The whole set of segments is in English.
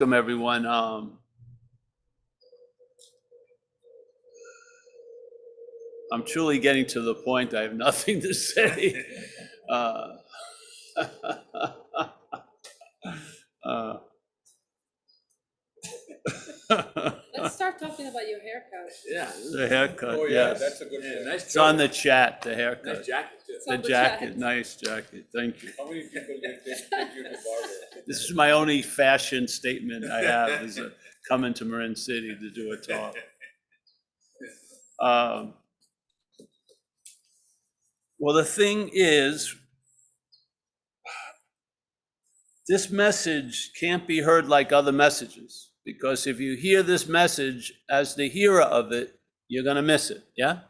Welcome everyone. I'm truly getting to the point. I have nothing to say. Let's start talking about your haircut. Yeah. The haircut. Oh yeah, yes. that's a good one. Nice. It's on the chat. The haircut. Nice jacket too. It's The on the jacket. chat. Nice jacket. Thank you. How many people did take you to barber? This is my only fashion statement I have is coming to Marin City to do a talk. Well, the thing is, this message can't be heard like other messages, because if you hear this message as the hearer of it, you're going to miss it. Yeah.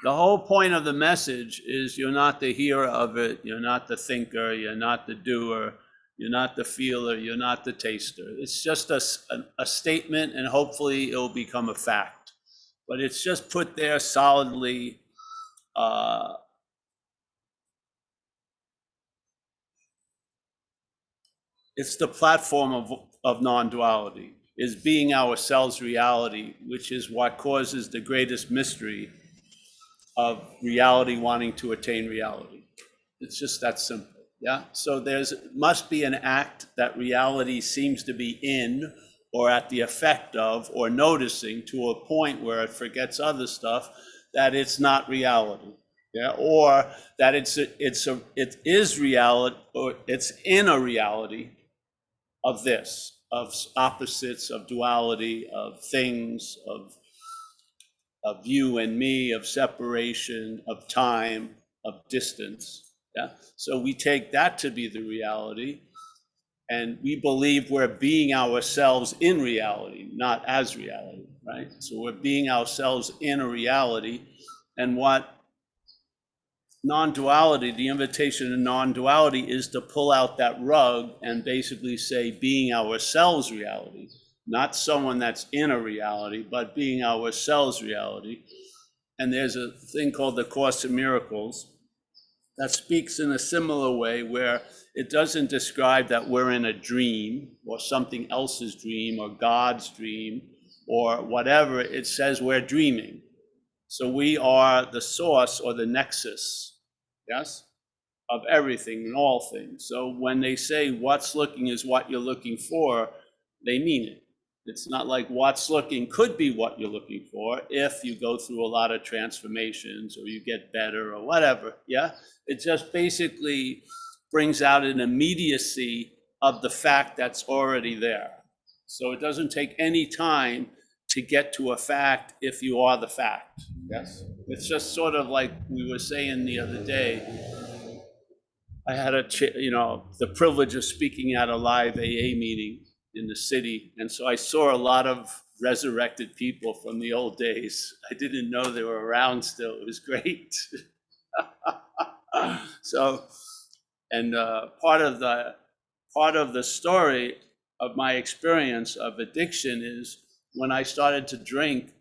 The whole point of the message is you're not the hearer of it. You're not the thinker. You're not the doer. You're not the feeler. You're not the taster. It's just a statement, and hopefully it'll become a fact. But it's just put there solidly. It's the platform of non-duality, is being ourselves reality, which is what causes the greatest mystery of reality wanting to attain reality. It's just that simple. Yeah. So must be an act that reality seems to be in, or at the effect of, or noticing to a point where it forgets other stuff, that it's not reality. Yeah. Or that it is reality, or it's in a reality of this, of opposites, of duality, of things, of you and me, of separation, of time, of distance. Yeah. So we take that to be the reality, and we believe we're being ourselves in reality, not as reality, right? So we're being ourselves in a reality, and what non-duality, the invitation to non-duality, is to pull out that rug and basically say being ourselves reality, not someone that's in a reality, but being ourselves reality. And there's a thing called the Course in Miracles that speaks in a similar way, where it doesn't describe that we're in a dream or something else's dream or God's dream or whatever. It says we're dreaming. So we are the source or the nexus, yes, of everything and all things. So when they say what's looking is what you're looking for, they mean it. It's not like what's looking could be what you're looking for if you go through a lot of transformations or you get better or whatever. Yeah. It just basically brings out an immediacy of the fact that's already there. So it doesn't take any time to get to a fact if you are the fact. Yes. It's just sort of like we were saying the other day. I had the privilege of speaking at a live AA meeting in the city. And so I saw a lot of resurrected people from the old days. I didn't know they were around still. It was great. So, and part of the story of my experience of addiction is when I started to drink,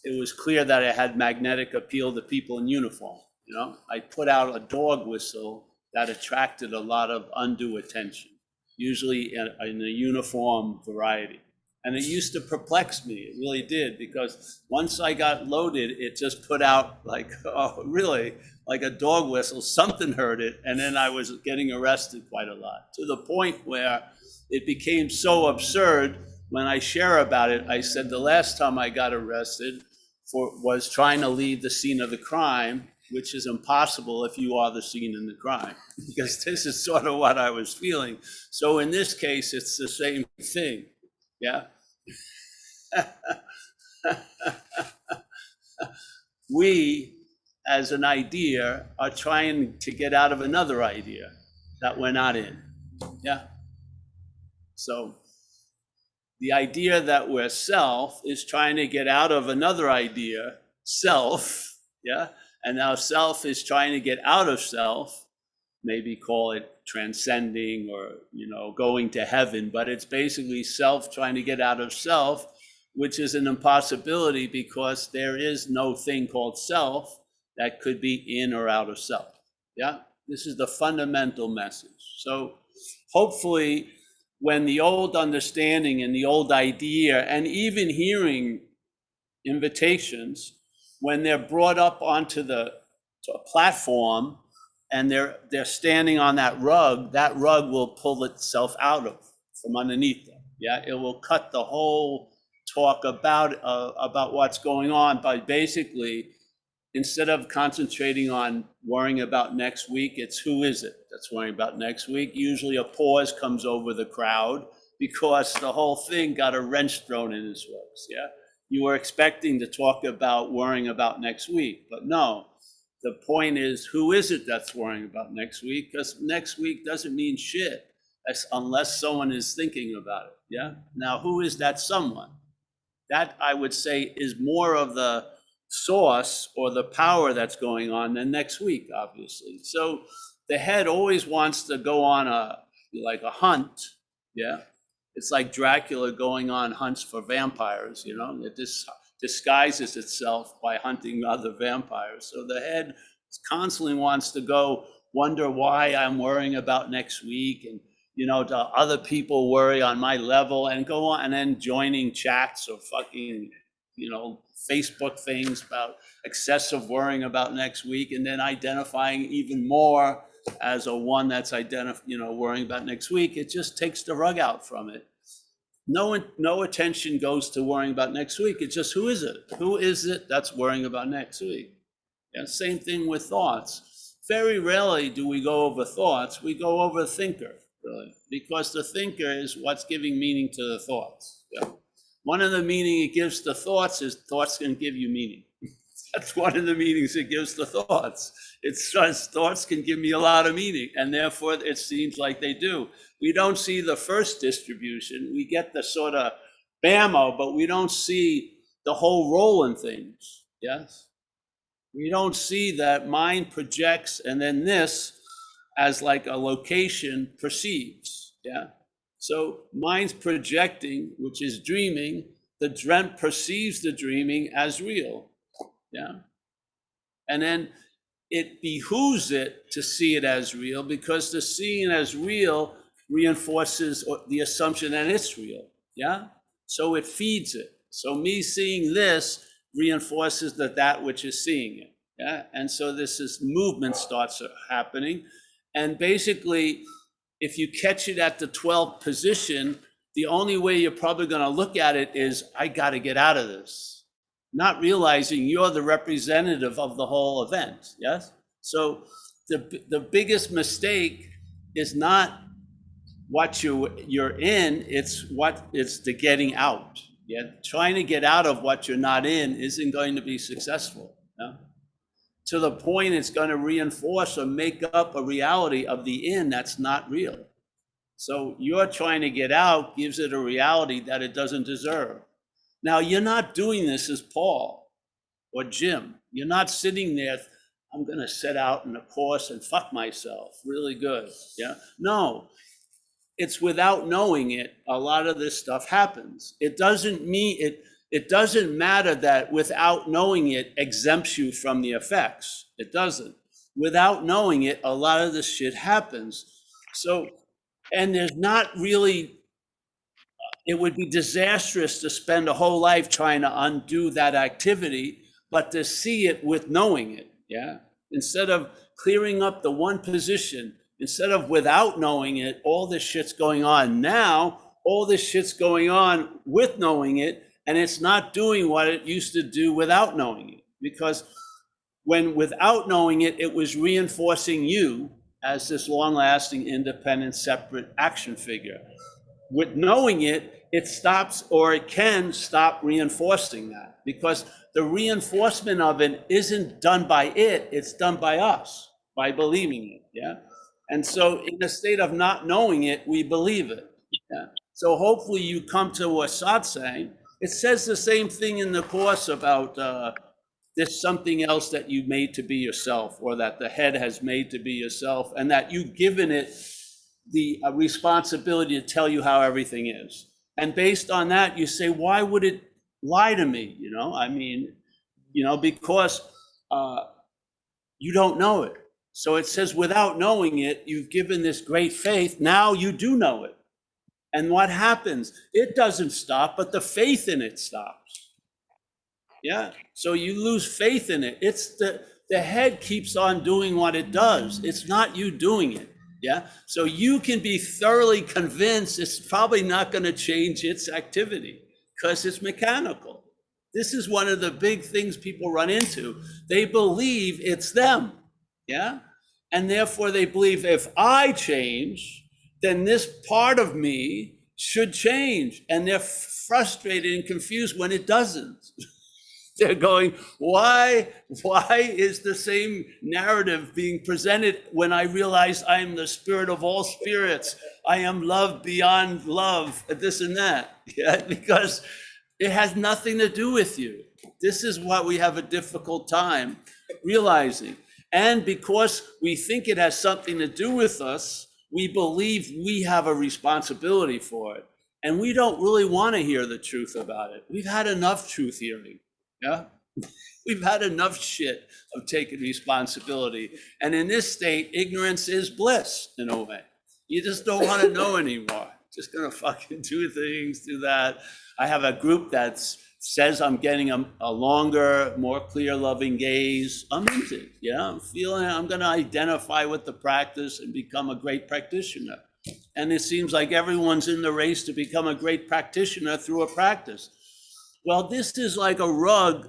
it was clear that I had magnetic appeal to people in uniform. You know, I put out a dog whistle that attracted a lot of undue attention, usually in a uniform variety. And it used to perplex me, it really did, because once I got loaded, it just put out like, oh, really, like a dog whistle, something heard it, and then I was getting arrested quite a lot, to the point where it became so absurd. When I share about it, I said the last time I got arrested was trying to leave the scene of the crime, which is impossible if you are the scene in the crime, because this is sort of what I was feeling. So in this case, it's the same thing. Yeah. We, as an idea, are trying to get out of another idea that we're not in. Yeah. So the idea that we're self is trying to get out of another idea, self. Yeah. And now self is trying to get out of self, maybe call it transcending or, going to heaven, but it's basically self trying to get out of self, which is an impossibility because there is no thing called self that could be in or out of self. Yeah. This is the fundamental message. So hopefully when the old understanding and the old idea, and even hearing invitations, when they're brought up onto the platform and they're standing on that rug will pull itself out from underneath them. Yeah, it will cut the whole talk about what's going on by basically, instead of concentrating on worrying about next week, it's who is it that's worrying about next week. Usually a pause comes over the crowd because the whole thing got a wrench thrown in its works. Yeah, you were expecting to talk about worrying about next week, but no. The point is, who is it that's worrying about next week? Because next week doesn't mean shit unless someone is thinking about it. Yeah. Now, who is that someone? That, I would say, is more of the source or the power that's going on than next week, obviously. So the head always wants to go on a hunt. Yeah. It's like Dracula going on hunts for vampires, you know. It disguises itself by hunting other vampires. So the head constantly wants to go wonder why I'm worrying about next week, and you know, do other people worry on my level, and go on, and then joining chats or fucking, you know, Facebook things about excessive worrying about next week, and then identifying even more as a one that's worrying about next week. It just takes the rug out from it. No attention goes to worrying about next week. It's just, who is it? Who is it that's worrying about next week? Yeah, same thing with thoughts. Very rarely do we go over thoughts. We go over thinker, really, because the thinker is what's giving meaning to the thoughts. Yeah. One of the meaning it gives to thoughts is thoughts can give you meaning. That's one of the meanings it gives to thoughts. It's just thoughts can give me a lot of meaning, and therefore it seems like they do. We don't see the first distribution. We get the sort of bammo, but we don't see the whole role in things. Yes? We don't see that mind projects, and then this, as like a location, perceives. Yeah? So mind's projecting, which is dreaming. The dreamt perceives the dreaming as real. Yeah. And then it behooves it to see it as real, because the seeing it as real reinforces the assumption that it's real. Yeah. So it feeds it. So me seeing this reinforces that which is seeing it. Yeah. And so this movement starts happening. And basically, if you catch it at the 12th position, the only way you're probably going to look at it is, I got to get out of this. Not realizing you're the representative of the whole event. Yes. So the biggest mistake is not what you're in, it's the getting out. Yeah. Trying to get out of what you're not in isn't going to be successful. Yeah? To the point it's going to reinforce or make up a reality of the in that's not real. So you're trying to get out gives it a reality that it doesn't deserve. Now, you're not doing this as Paul or Jim. You're not sitting there, I'm going to set out in a course and fuck myself really good. Yeah. No, it's without knowing it. A lot of this stuff happens. It doesn't mean it doesn't matter that without knowing it exempts you from the effects. It doesn't. Without knowing it, a lot of this shit happens. So, and there's not really, it would be disastrous to spend a whole life trying to undo that activity, but to see it with knowing it. Yeah. Instead of clearing up the one position, instead of without knowing it, all this shit's going on. Now, all this shit's going on with knowing it, and it's not doing what it used to do without knowing it. Because when without knowing it, it was reinforcing you as this long-lasting, independent, separate action figure. With knowing it, it stops, or it can stop reinforcing that, because the reinforcement of it isn't done by it, it's done by us, by believing it. Yeah. And so in the state of not knowing it, we believe it. Yeah. So hopefully you come to a satsang. It says the same thing in the course about there's something else that you made to be yourself, or that the head has made to be yourself, and that you've given it the responsibility to tell you how everything is. And based on that, you say, why would it lie to me? You know, I mean, you know, because you don't know it. So it says, without knowing it, you've given this great faith. Now you do know it. And what happens? It doesn't stop, but the faith in it stops. Yeah. So you lose faith in it. It's the head keeps on doing what it does. It's not you doing it. Yeah. So you can be thoroughly convinced it's probably not going to change its activity because it's mechanical. This is one of the big things people run into. They believe it's them. Yeah. And therefore they believe if I change, then this part of me should change. And they're frustrated and confused when it doesn't. They're going, why is the same narrative being presented when I realize I am the spirit of all spirits? I am love beyond love, this and that. Yeah, because it has nothing to do with you. This is what we have a difficult time realizing. And because we think it has something to do with us, we believe we have a responsibility for it. And we don't really want to hear the truth about it. We've had enough truth hearing. Yeah, we've had enough shit of taking responsibility. And in this state, ignorance is bliss in a way. You just don't want to know anymore. Just gonna fucking do things, do that. I have a group that says I'm getting a longer, more clear, loving gaze. I'm into it. Yeah, I'm feeling I'm gonna identify with the practice and become a great practitioner. And it seems like everyone's in the race to become a great practitioner through a practice. Well, this is like a rug.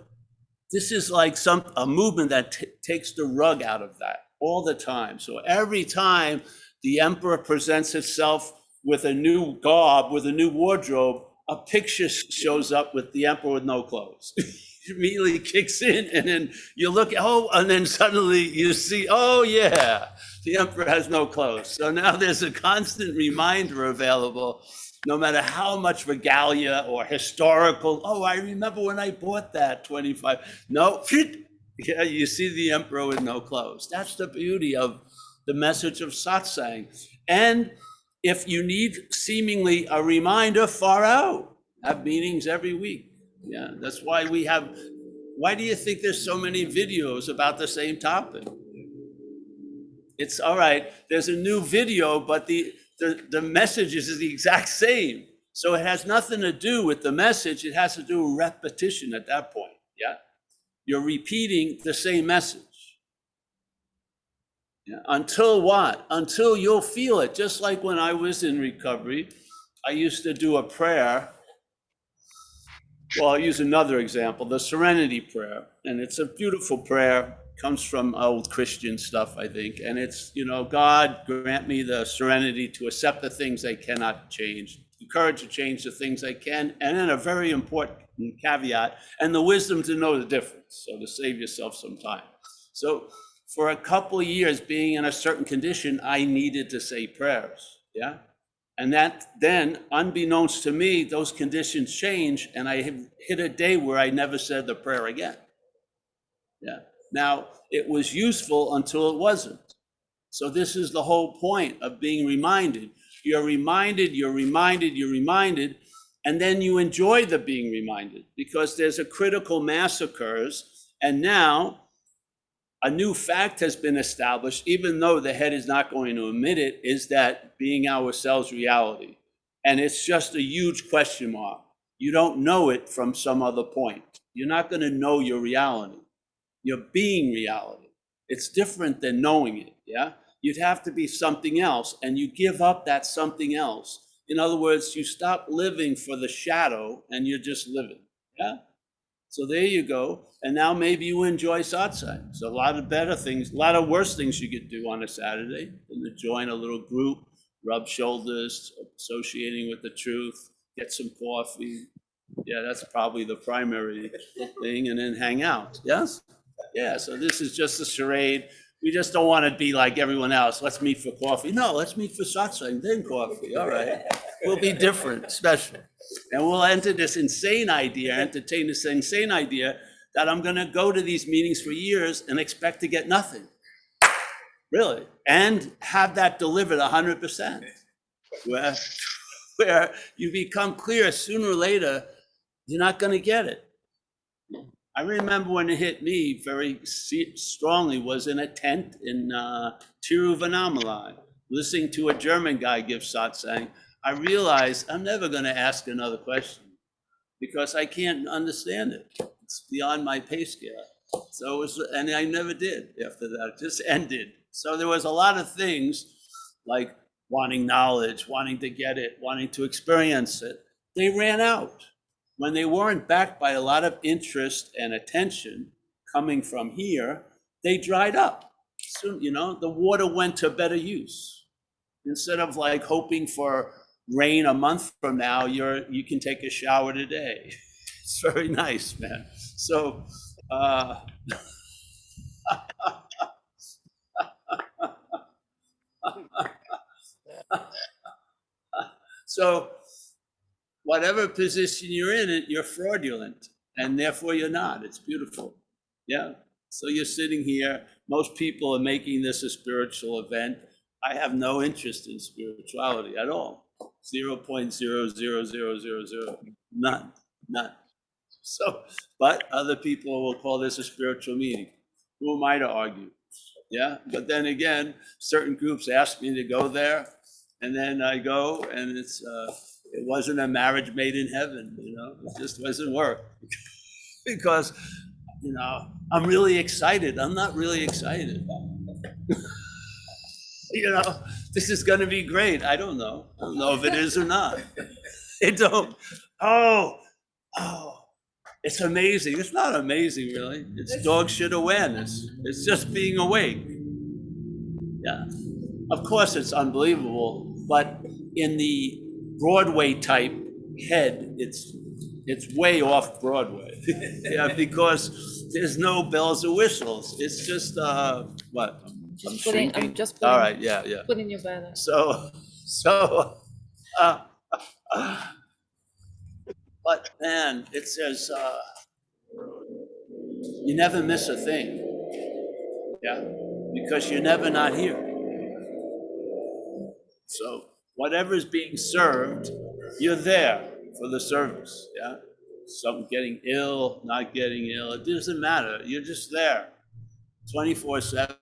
This is like a movement that takes the rug out of that all the time. So every time the emperor presents itself with a new garb, with a new wardrobe, a picture shows up with the emperor with no clothes. It immediately kicks in, and then you look, and then suddenly you see, oh yeah, the emperor has no clothes. So now there's a constant reminder available. No matter how much regalia or historical, oh, I remember when I bought that 25. No, yeah, you see the emperor with no clothes. That's the beauty of the message of satsang. And if you need seemingly a reminder, far out, have meetings every week. Yeah, that's why why do you think there's so many videos about the same topic? It's all right, there's a new video, but the message is the exact same. So it has nothing to do with the message. It has to do with repetition at that point. Yeah. You're repeating the same message. Yeah. Until what? Until you'll feel it. Just like when I was in recovery, I used to do a prayer. Well, I'll use another example, the Serenity Prayer. And it's a beautiful prayer. Comes from old Christian stuff, I think. And it's, God grant me the serenity to accept the things I cannot change, the courage to change the things I can, and then a very important caveat, and the wisdom to know the difference, so to save yourself some time. So for a couple of years being in a certain condition, I needed to say prayers, yeah? And that then, unbeknownst to me, those conditions change, and I hit a day where I never said the prayer again, yeah? Now, it was useful until it wasn't. So this is the whole point of being reminded. You're reminded, you're reminded, you're reminded, and then you enjoy the being reminded because there's a critical mass occurs, and now a new fact has been established, even though the head is not going to admit it, is that being ourselves reality. And it's just a huge question mark. You don't know it from some other point. You're not going to know your reality. You're being reality. It's different than knowing it, yeah? You'd have to be something else, and you give up that something else. In other words, you stop living for the shadow, and you're just living, yeah? So there you go, and now maybe you enjoy satsang. There's a lot of better things, a lot of worse things you could do on a Saturday than to join a little group, rub shoulders, associating with the truth, get some coffee. Yeah, that's probably the primary thing, and then hang out, yes? Yeah, so this is just a charade. We just don't want to be like everyone else. Let's meet for coffee. No, let's meet for satsang, then coffee. All right. We'll be different, special. And we'll entertain this insane idea that I'm going to go to these meetings for years and expect to get nothing. Really. And have that delivered 100%. Where you become clear sooner or later, you're not going to get it. I remember when it hit me very strongly was in a tent in Tiruvannamalai, listening to a German guy give satsang. I realized I'm never going to ask another question because I can't understand it. It's beyond my pay scale. So it was, and I never did after that. It just ended. So there was a lot of things like wanting knowledge, wanting to get it, wanting to experience it. They ran out. When they weren't backed by a lot of interest and attention coming from here, they dried up. So, you know, the water went to better use. Instead of like hoping for rain a month from now, you can take a shower today. It's very nice, man. So, so whatever position you're in, you're fraudulent, and therefore you're not. It's beautiful. Yeah. So you're sitting here. Most people are making this a spiritual event. I have no interest in spirituality at all. 0.00000. None. None. So, but other people will call this a spiritual meeting. Who am I to argue? Yeah. But then again, certain groups ask me to go there, and then I go, and it wasn't a marriage made in heaven. You know, it just doesn't work because, you know, I'm really excited. I'm not really excited. You know, this is going to be great. I don't know. I don't know if it is or not. It don't. Oh, it's amazing. It's not amazing, really. It's dog shit awareness. It's just being awake. Yeah. Of course, it's unbelievable, but in the Broadway type head, it's way off Broadway. Yeah, because there's no bells or whistles. It's just what? I'm shrinking. I'm just putting, All right. Yeah. Yeah. putting your banner. So, but man, it says you never miss a thing. Yeah, because you're never not here. So whatever's being served, you're there for the service. Yeah, some getting ill, not getting ill, it doesn't matter. You're just there, 24/7.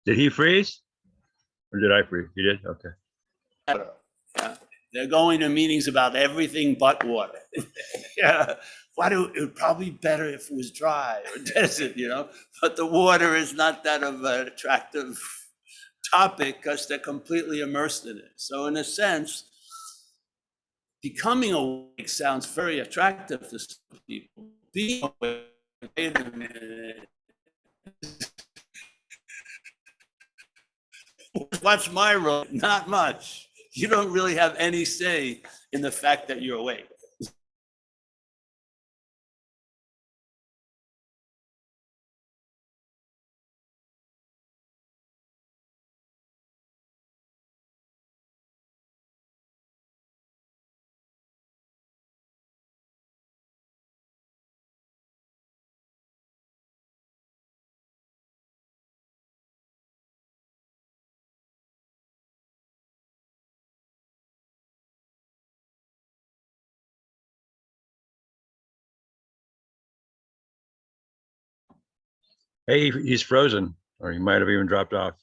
Did he freeze? Or did I freeze? You did? Okay. Yeah. They're going to meetings about everything but water. Yeah, it would probably be better if it was dry or desert, you know. But the water is not that of an attractive topic because they're completely immersed in it. So in a sense, becoming awake sounds very attractive to some people. Being awake, wait a minute. What's my role? Not much. You don't really have any say in the fact that you're awake. Hey, he's frozen, or he might have even dropped off.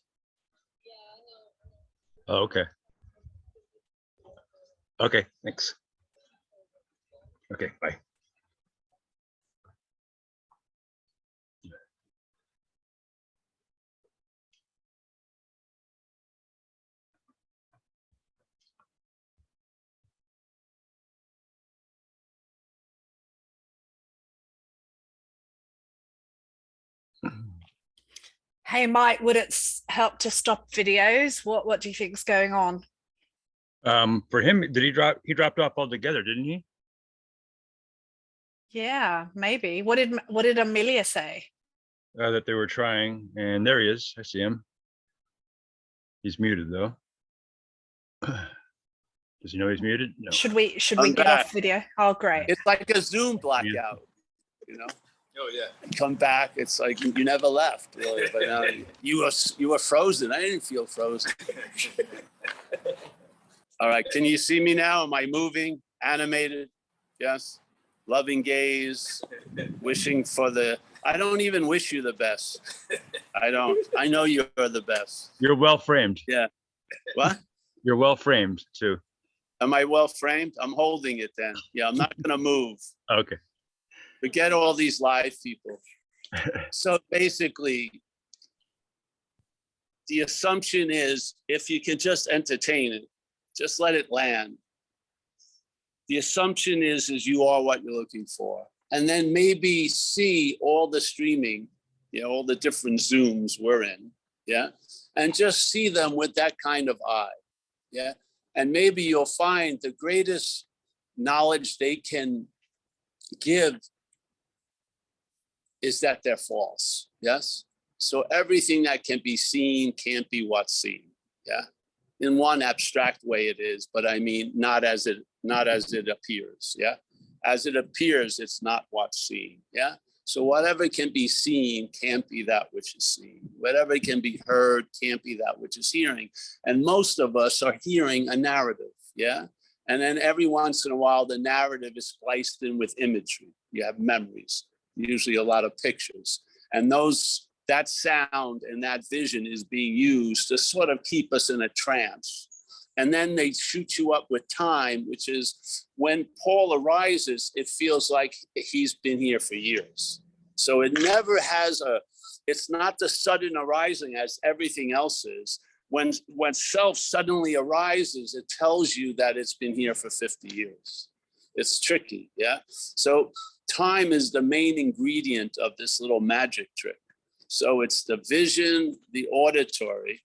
Oh, okay. Okay, thanks. Okay, bye. Hey, Mike, would it help to stop videos? What do you think is going on? For him, did he drop? He dropped off altogether, didn't he? Yeah, maybe. What did Amelia say? That they were trying, and there he is. I see him. He's muted though. Does he know he's muted? No. Should we I'm get back. off video? Oh, great. It's like a Zoom blackout, you know? Oh, yeah. Come back, it's like you never left, really. But now you were frozen. I didn't feel frozen. All right, can you see me now? Am I moving, animated? Yes. Loving gaze, wishing for the, I don't even wish you the best. I don't. I know you're the best. You're well framed. Yeah. What? You're well framed too. Am I well framed? I'm holding it then. Yeah, I'm not gonna move. Okay. Forget all these live people. So basically, the assumption is if you can just entertain it, just let it land. The assumption is you are what you're looking for. And then maybe see all the streaming, all the different Zooms we're in, yeah? And just see them with that kind of eye, yeah? And maybe you'll find the greatest knowledge they can give is that they're false, yes? So everything that can be seen can't be what's seen, yeah? In one abstract way it is, but I mean, not as it appears, yeah? As it appears, it's not what's seen, yeah? So whatever can be seen can't be that which is seen. Whatever can be heard can't be that which is hearing. And most of us are hearing a narrative, yeah? And then every once in a while, the narrative is spliced in with imagery. You have memories, usually a lot of pictures. And that sound and that vision is being used to sort of keep us in a trance. And then they shoot you up with time, which is when Paul arises, it feels like he's been here for years. So it never has it's not the sudden arising as everything else is. When self suddenly arises, it tells you that it's been here for 50 years. It's tricky, yeah? So time is the main ingredient of this little magic trick. So it's the vision, the auditory,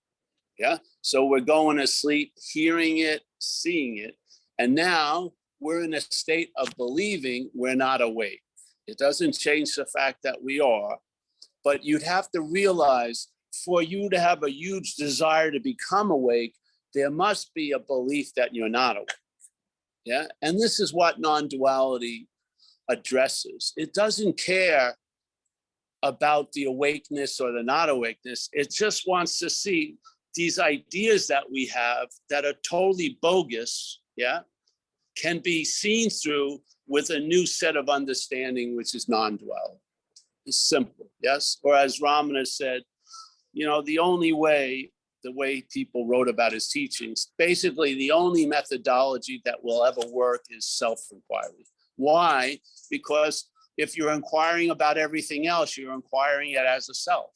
yeah? So we're going to sleep, hearing it, seeing it. And now we're in a state of believing we're not awake. It doesn't change the fact that we are, but you'd have to realize for you to have a huge desire to become awake, there must be a belief that you're not awake, yeah? And this is what non-duality addresses. It doesn't care about the awakeness or the not awakeness. It just wants to see these ideas that we have that are totally bogus, yeah, can be seen through with a new set of understanding, which is non-duality. It's simple, yes? Or as Ramana said, the only way, the way people wrote about his teachings, basically the only methodology that will ever work is self-inquiry. Why? Because if you're inquiring about everything else, you're inquiring it as a self,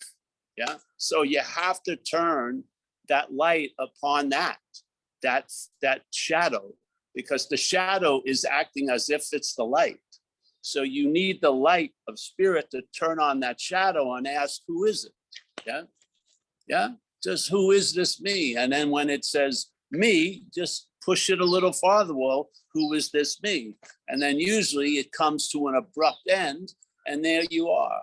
yeah? So you have to turn that light upon that shadow, because the shadow is acting as if it's the light. So you need the light of spirit to turn on that shadow and ask, who is it? Yeah, yeah, just who is this me? And then when it says me, just push it a little farther. Well, who is this me? And then usually it comes to an abrupt end, and there you are.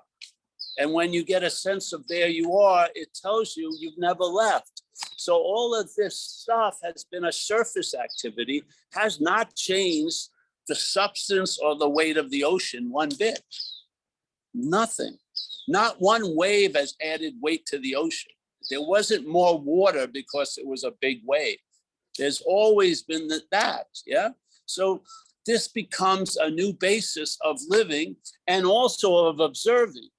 And when you get a sense of there you are, it tells you you've never left. So all of this stuff has been a surface activity, has not changed the substance or the weight of the ocean one bit. Nothing. Not one wave has added weight to the ocean. There wasn't more water because it was a big wave. There's always been that, yeah? So this becomes a new basis of living and also of observing.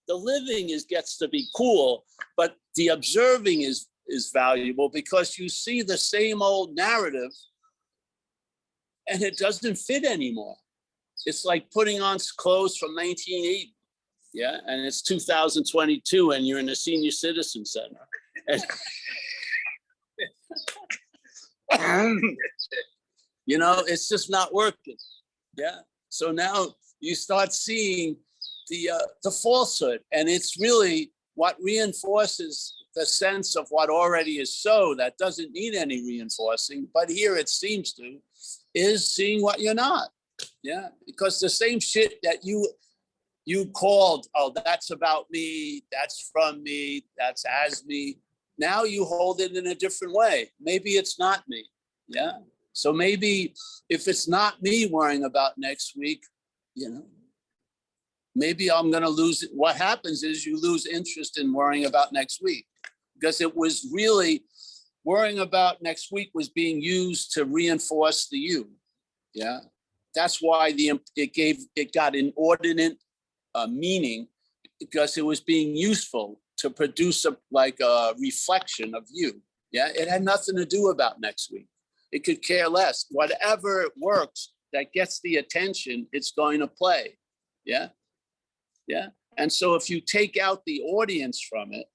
The living gets to be cool, but the observing is valuable because you see the same old narrative and it doesn't fit anymore. It's like putting on clothes from 1980, yeah? And it's 2022 and you're in a senior citizen center. It's just not working, yeah? So now you start seeing the falsehood, and it's really what reinforces the sense of what already is so that doesn't need any reinforcing, but here it seems to, is seeing what you're not, yeah? Because the same shit that you called, oh, that's about me, that's from me, that's as me, now you hold it in a different way. Maybe it's not me, yeah? So maybe if it's not me worrying about next week, maybe I'm going to lose it. What happens is you lose interest in worrying about next week, because it was really worrying about next week was being used to reinforce the you. Yeah, that's why it got inordinate meaning, because it was being useful to produce a reflection of you. Yeah, it had nothing to do about next week. It could care less. Whatever works that gets the attention, it's going to play. Yeah, yeah. And so if you take out the audience from it,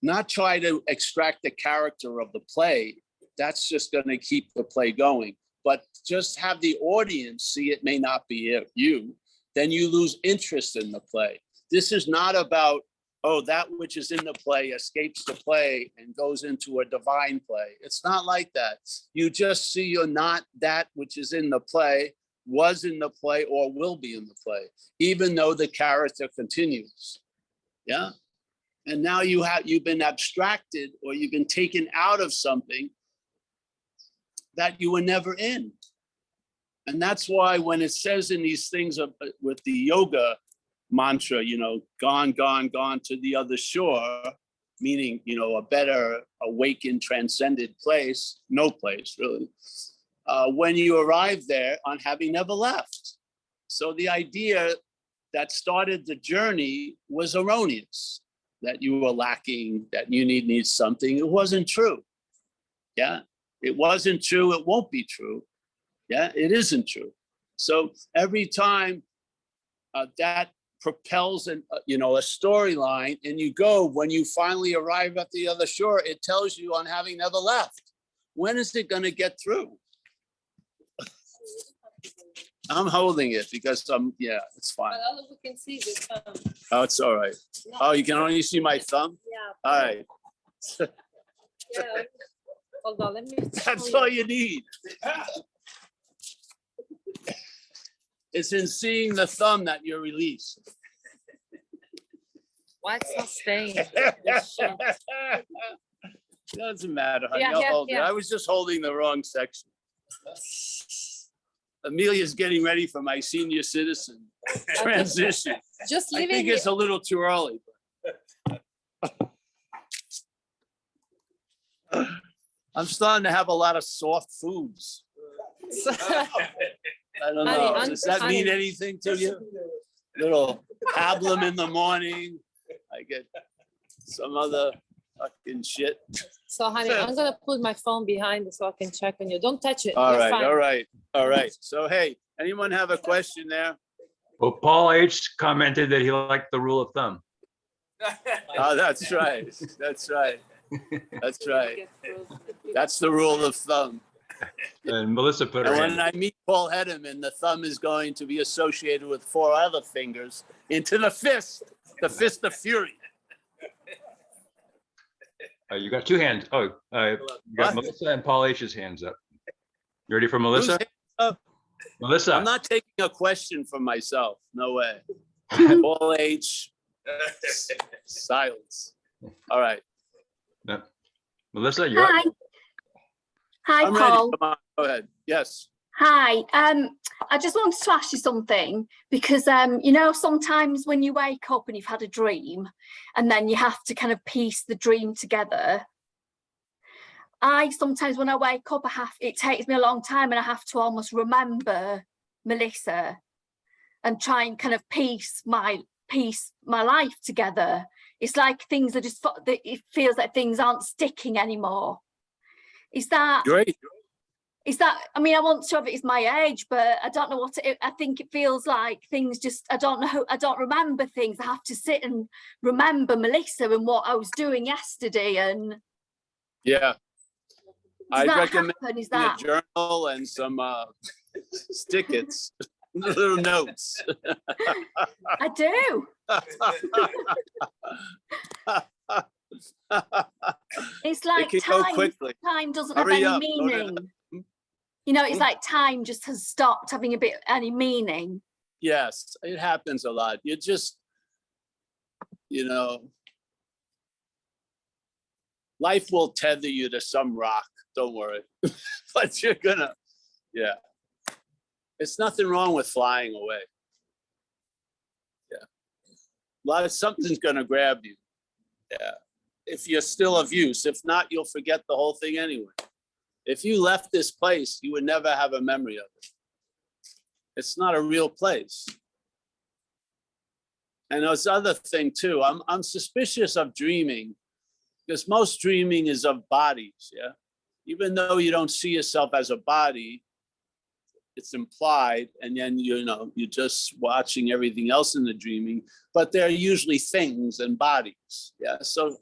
not try to extract the character of the play, that's just going to keep the play going. But just have the audience see it may not be you, then you lose interest in the play. This is not about, oh, that which is in the play escapes the play and goes into a divine play. It's not like that. You just see you're not that which is in the play, was in the play, or will be in the play, even though the character continues. Yeah. And now you've been abstracted, or you've been taken out of something that you were never in. And that's why when it says in these things with the yoga mantra, gone, gone, gone to the other shore, meaning, a better awakened, transcended place, no place really, when you arrive there on having never left. So the idea that started the journey was erroneous, that you were lacking, that you need something. It wasn't true. Yeah, it wasn't true. It won't be true. Yeah, it isn't true. So every time that propels a storyline, and when you finally arrive at the other shore, it tells you on having never left. When is it going to get through? I'm holding it because it's fine. But all we can see is Oh, it's all right. no, Oh, you can only see my thumb? yeah. All right. Yeah. Hold on, let me. That's show all you need. It's in seeing the thumb that you're released. Why it's not staying? Doesn't matter, honey. Yeah, I'll yeah, hold it. yeah. I was just holding the wrong section. Amelia's getting ready for my senior citizen transition. Just I leave it think here. it's a little too early. I'm starting to have a lot of soft foods. I don't know. Honey, Does that mean honey. anything to you? Little pablum in the morning. I get some other fucking shit. So honey, I'm gonna put my phone behind so I can check on you. Don't touch it. All You're right, fine. all right, all right. So, hey, anyone have a question there? Well, Paul H commented that he liked the rule of thumb. Oh, that's right. That's right. That's right. That's the rule of thumb. And Melissa put her And when hand. I meet Paul Hedderman, the thumb is going to be associated with 4 other fingers into the fist of fury. You got 2 hands. Oh, you got What? Melissa and Paul H's hands up. You ready for Who's Melissa? hands up? Melissa. I'm not taking a question from myself. No way. Paul H. Silence. All right. No. Melissa, you're Hi. up. Hi, I'm ready. Paul. Come on. Go ahead. Yes. Hi. I just wanted to ask you something because, sometimes when you wake up and you've had a dream and then you have to kind of piece the dream together. Sometimes when I wake up, it takes me a long time and I have to almost remember Melissa and try and kind of piece my life together. It's like things are just, it feels like things aren't sticking anymore. Is that Great. I mean, I want to have it as my age, but I don't know I think it feels like things just, I don't remember things. I have to sit and remember Melissa and what I was doing yesterday. And Yeah. I recommend Is a that journal and some stickets, little notes. I do. It's like can go quickly. time doesn't Hurry have up, any go to- meaning. It's like time just has stopped having any meaning. Yes, it happens a lot. You just, life will tether you to some rock. Don't worry. But you're gonna, yeah. It's nothing wrong with flying away. Yeah. Something's gonna grab you. Yeah. if you're still of use. If not, you'll forget the whole thing anyway. If you left this place, you would never have a memory of it. It's not a real place. And there's other thing too. I'm suspicious of dreaming because most dreaming is of bodies, yeah? Even though you don't see yourself as a body, it's implied, and then you're just watching everything else in the dreaming, but they're usually things and bodies, yeah? So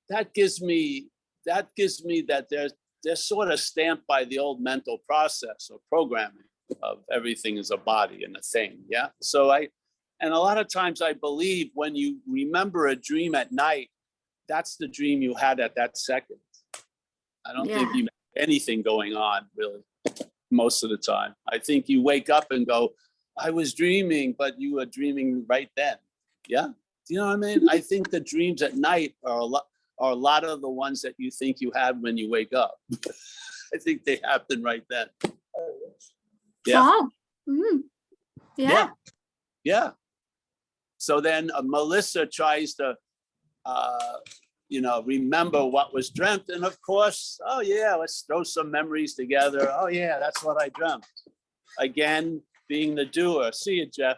that gives me that they're sort of stamped by the old mental process or programming of everything is a body and a thing, yeah? So and a lot of times I believe when you remember a dream at night, that's the dream you had at that second. I don't think you have anything going on really most of the time. I think you wake up and go, I was dreaming, but you were dreaming right then, yeah? Do you know what I mean? I think the dreams at night are a lot of the ones that you think you had when you wake up. I think they happen right then. Yeah. Wow. Yeah. Yeah. So then Melissa tries to, remember what was dreamt. And of course, oh yeah, let's throw some memories together. Oh yeah, that's what I dreamt. Again, being the doer. See you, Jeff.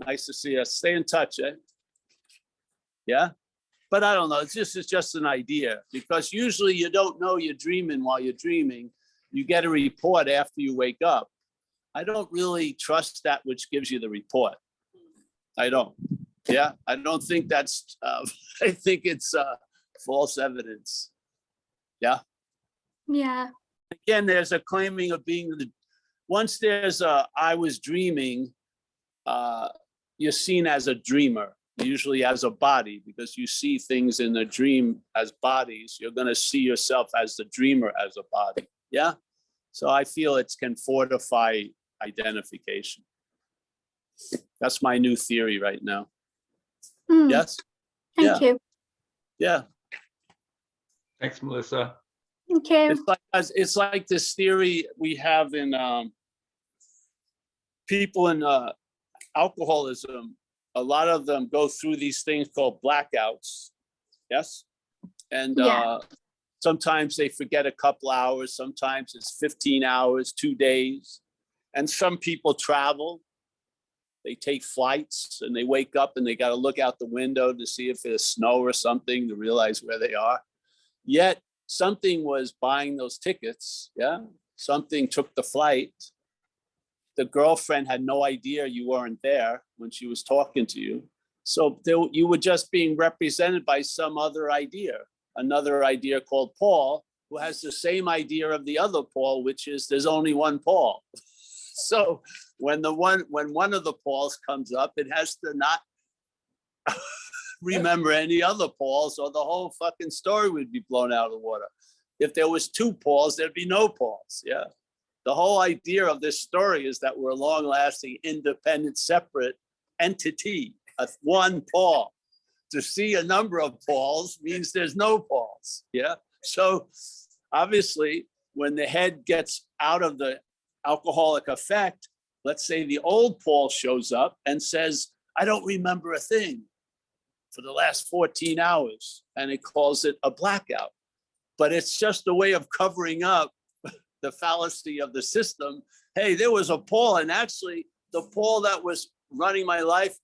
Nice to see you. Stay in touch, eh? Yeah. But I don't know, it's just an idea, because usually you don't know you're dreaming while you're dreaming. You get a report after you wake up. I don't really trust that which gives you the report. I don't. Yeah, I don't think that's, I think it's false evidence. Yeah. Yeah. Again, there's a claiming of being once there's a I was dreaming, you're seen as a dreamer. Usually as a body, because you see things in the dream as bodies. You're going to see yourself as the dreamer as a body. Yeah. So I feel it can fortify identification. That's my new theory right now. Yes. Thank you. Yeah. Thanks, Melissa. Thank you. It's like this theory we have in people in alcoholism. A lot of them go through these things called blackouts. Yes. And sometimes they forget a couple hours. Sometimes it's 15 hours, 2 days. And some people travel. They take flights and they wake up and they got to look out the window to see if there's snow or something to realize where they are. Yet something was buying those tickets. Yeah. Something took the flight. The girlfriend had no idea you weren't there when she was talking to you. So you were just being represented by some other idea, another idea called Paul, who has the same idea of the other Paul, which is there's only one Paul. So when one of the Pauls comes up, it has to not remember any other Pauls, or the whole fucking story would be blown out of the water. If there was two Pauls, there'd be no Pauls. Yeah. The whole idea of this story is that we're a long-lasting, independent, separate entity, one Paul. To see a number of Pauls means there's no Pauls, yeah? So obviously, when the head gets out of the alcoholic effect, let's say the old Paul shows up and says, I don't remember a thing for the last 14 hours, and it calls it a blackout. But it's just a way of covering up the fallacy of the system. Hey, there was a Paul, and actually the Paul that was running my life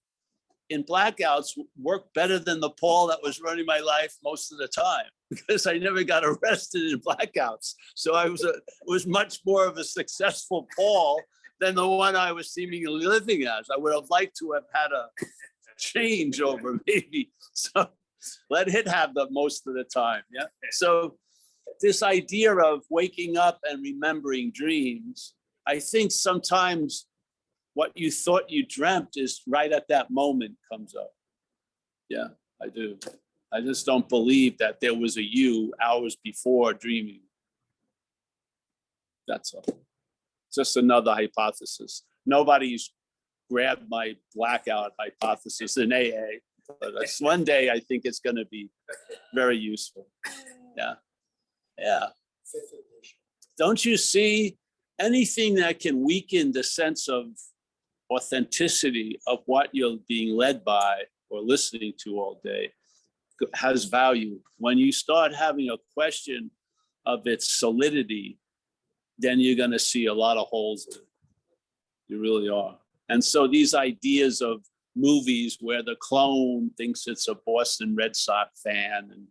in blackouts worked better than the Paul that was running my life most of the time, because I never got arrested in blackouts. So I was much more of a successful Paul than the one I was seemingly living as. I would have liked to have had a changeover maybe. So let it have that most of the time. Yeah. So this idea of waking up and remembering dreams, I think sometimes what you thought you dreamt is right at that moment comes up. Yeah, I do. I just don't believe that there was a you hours before dreaming. That's all. Just another hypothesis. Nobody's grabbed my blackout hypothesis in AA, but one day I think it's going to be very useful. Yeah. Yeah. Don't you see anything that can weaken the sense of authenticity of what you're being led by or listening to all day has value. When you start having a question of its solidity, then you're going to see a lot of holes in it. You really are. And so these ideas of movies where the clone thinks it's a Boston Red Sox fan and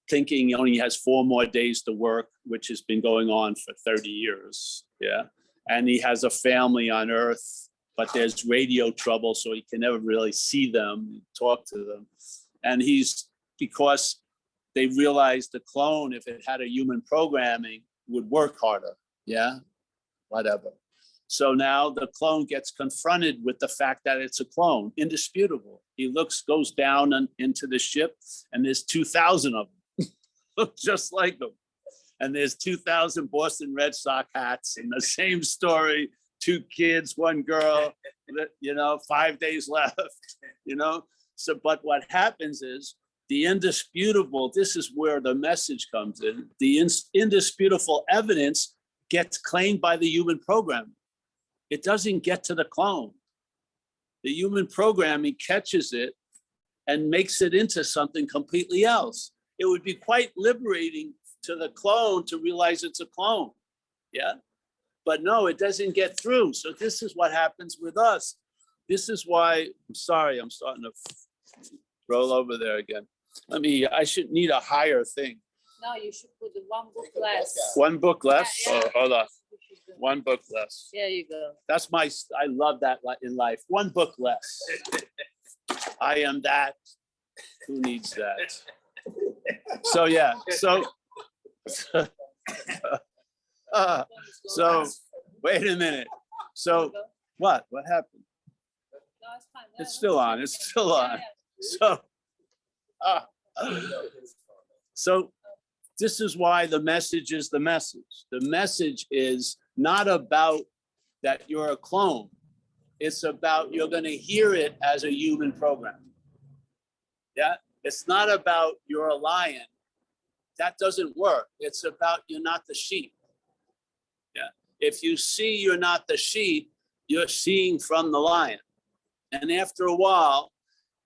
thinking he only has 4 more days to work, which has been going on for 30 years. Yeah. And he has a family on Earth, but there's radio trouble, so he can never really see them, talk to them. And because they realized the clone, if it had a human programming, would work harder. Yeah, whatever. So now the clone gets confronted with the fact that it's a clone, indisputable. He goes down into the ship, and there's 2,000 of them. Look just like them. And there's 2,000 Boston Red Sox hats, and the same story, 2 kids, 1 girl, 5 days left, So, but what happens is the indisputable, this is where the message comes in. The indisputable evidence gets claimed by the human programming. It doesn't get to the clone. The human programming catches it and makes it into something completely else. It would be quite liberating to the clone to realize it's a clone. Yeah. But no, it doesn't get through. So this is what happens with us. This is why, I'm sorry, I'm starting to roll over there again. I should need a higher thing. No, you should put the 1 book less. 1 book less? Yeah. Oh, hold on. You should do. 1 book less. There you go. That's I love that in life. 1 book less. I am that. Who needs that? So, yeah. So wait a minute. So what happened? No, it's fine. It's still on. It's still on. So this is why the message is the message. The message is not about that you're a clone. It's about you're going to hear it as a human program. Yeah. It's not about you're a lion. That doesn't work. It's about you're not the sheep. Yeah. If you see you're not the sheep, you're seeing from the lion. And after a while,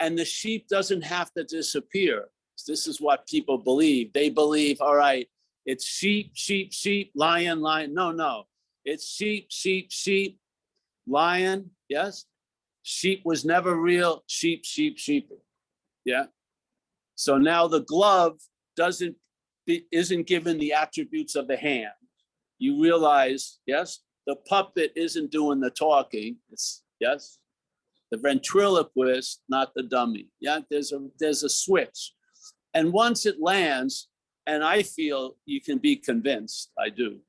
and the sheep doesn't have to disappear. This is what people believe. They believe, all right, it's sheep, sheep, sheep, lion, lion. No. It's sheep, sheep, sheep, lion. Yes. Sheep was never real. Sheep, sheep, sheep. Yeah. So now the glove isn't given the attributes of the hand. You realize, yes, the puppet isn't doing the talking. It's yes, the ventriloquist, not the dummy. Yeah, there's a switch, and once it lands, and I feel you can be convinced. I do.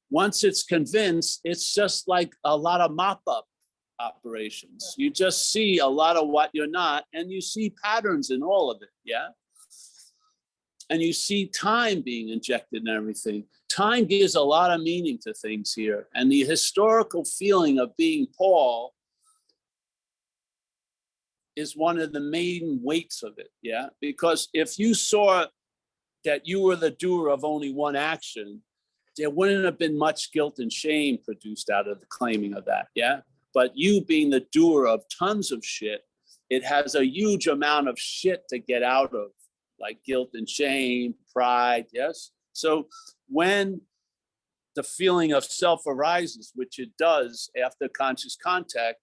Once it's convinced, it's just like a lot of mop-up operations. You just see a lot of what you're not, and you see patterns in all of it. Yeah. And you see time being injected in everything. Time gives a lot of meaning to things here. And the historical feeling of being Paul is one of the main weights of it, yeah? Because if you saw that you were the doer of only one action, there wouldn't have been much guilt and shame produced out of the claiming of that, yeah? But you being the doer of tons of shit, it has a huge amount of shit to get out of, like guilt and shame, pride, yes? So when the feeling of self arises, which it does after conscious contact,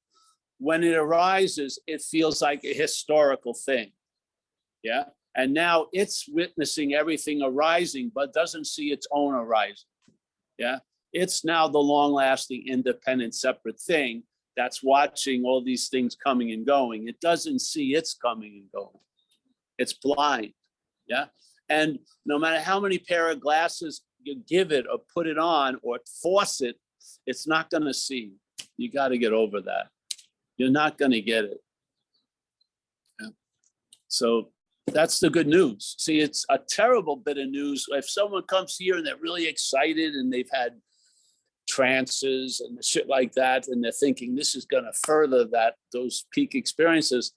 when it arises, it feels like a historical thing, yeah? And now it's witnessing everything arising, but doesn't see its own arising, yeah? It's now the long-lasting, independent, separate thing that's watching all these things coming and going. It doesn't see it's coming and going. It's blind, yeah? And no matter how many pair of glasses you give it or put it on or force it, it's not gonna see. You gotta get over that. You're not gonna get it. Yeah. So that's the good news. See, it's a terrible bit of news. If someone comes here and they're really excited and they've had trances and shit like that, and they're thinking this is gonna further those peak experiences,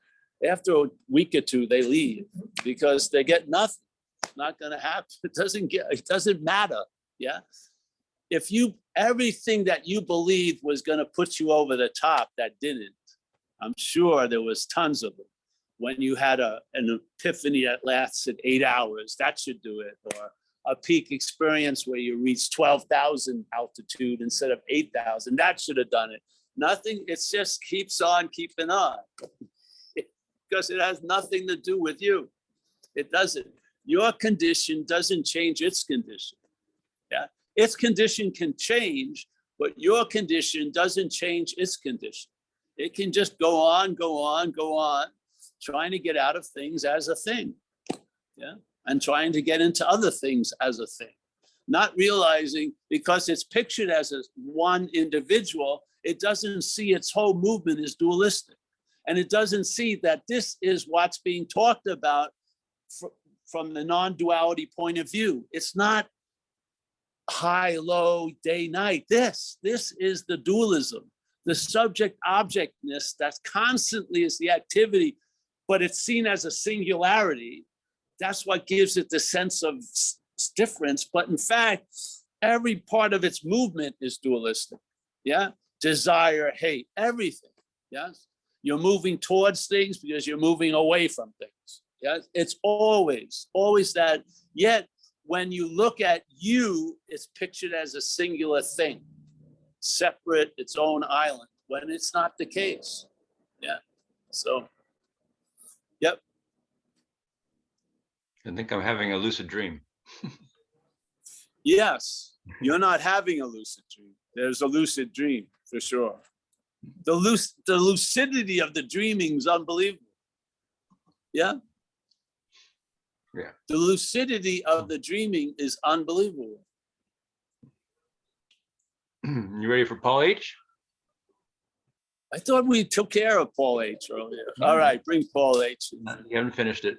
after a week or two, they leave because they get nothing. It's not gonna happen. It doesn't matter. Yeah. If everything that you believed was gonna put you over the top, that didn't. I'm sure there was tons of them. When you had an epiphany that lasted 8 hours, that should do it. Or a peak experience where you reach 12,000 altitude instead of 8,000, that should have done it. Nothing, it just keeps on keeping on. Because it has nothing to do with you. It doesn't. Your condition doesn't change its condition. Yeah, its condition can change, but your condition doesn't change its condition. It can just go on, trying to get out of things as a thing. Yeah, and trying to get into other things as a thing. Not realizing, because it's pictured as a one individual, it doesn't see its whole movement as dualistic. And it doesn't see that this is what's being talked about from the non-duality point of view. It's not high, low, day, night. This is the dualism, the subject objectness that constantly is the activity, but it's seen as a singularity. That's what gives it the sense of difference. But in fact, every part of its movement is dualistic. Yeah, desire, hate, everything. Yes. You're moving towards things because you're moving away from things. Yes, it's always that. Yet when you look at you, it's pictured as a singular thing, separate, its own island, when it's not the case. Yeah. So, yep. I think I'm having a lucid dream. Yes, you're not having a lucid dream. There's a lucid dream for sure. The lucidity of the dreaming is unbelievable. Yeah. Yeah. The lucidity of the dreaming is unbelievable. You ready for Paul H? I thought we took care of Paul H earlier. All right, bring Paul H. You haven't finished it.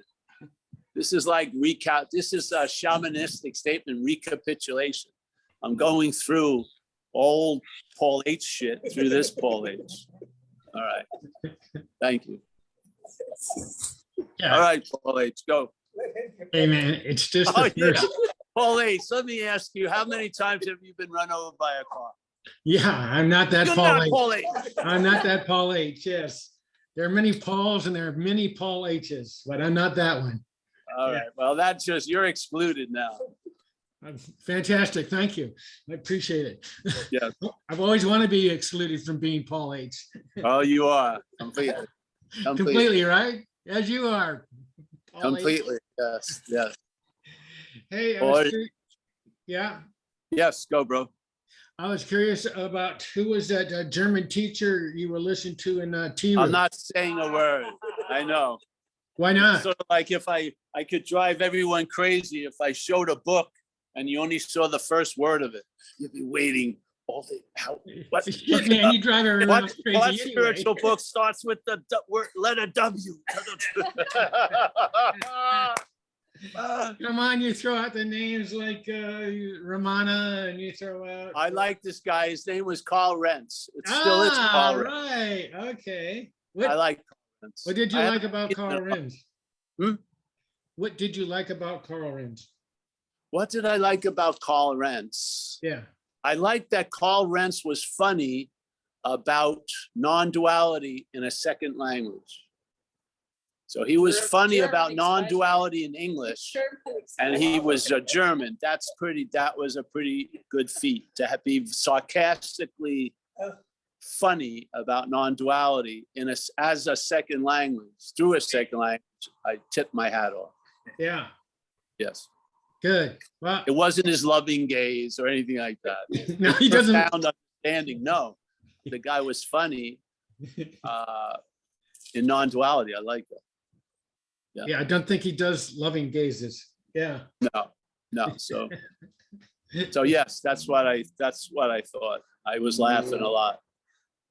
This is like recap. This is a shamanistic statement, recapitulation. I'm going through old Paul H shit through this Paul H. All right. Thank you. Yeah. All right, Paul H, go. Hey, man, it's just Oh, the yeah. first. Paul H, let me ask you, how many times have you been run over by a car? Yeah, I'm not that You're Paul not H. Paul H. I'm not that Paul H. Yes. There are many Pauls and there are many Paul H's, but I'm not that one. All right, well, that's just, you're excluded now. Fantastic. Thank you. I appreciate it. Yeah. I've always wanted to be excluded from being Paul H. Oh, you are, completely. Completely, right? As you are. Paul H. Completely, yes, yes. Hey, Or- yeah. Yes, go, bro. I was curious about who was that German teacher you were listening to in T. I'm not saying a word. I know. Why not? Sort of like if I could drive everyone crazy if I showed a book and you only saw the first word of it. You'd be waiting all day. What Shit, man, you drive everyone else crazy what anyway. spiritual book starts with the word letter W? Come on, you throw out the names like Ramana and you throw out. I like this guy. His name was Carl Rentz. It still is Carl Rentz. Right. Okay. I like Carl Rentz. What did you I like haven't about seen Carl him. Renz? Hmm? What did you like about Carl Renz? What did I like about Carl Rentz? Yeah. I like that Carl Rentz was funny about non-duality in a second language. So he was funny about non-duality in English, and he was a German. That was a pretty good feat to be sarcastically funny about non-duality as a second language, through a second language. I tip my hat off. Yeah. Yes. Good. Well, It wasn't his loving gaze or anything like that. no, he doesn't. Profound understanding. No, the guy was funny in non-duality. I like that. Yeah, I don't think he does loving gazes. Yeah. No. So yes, that's what I thought. I was laughing a lot.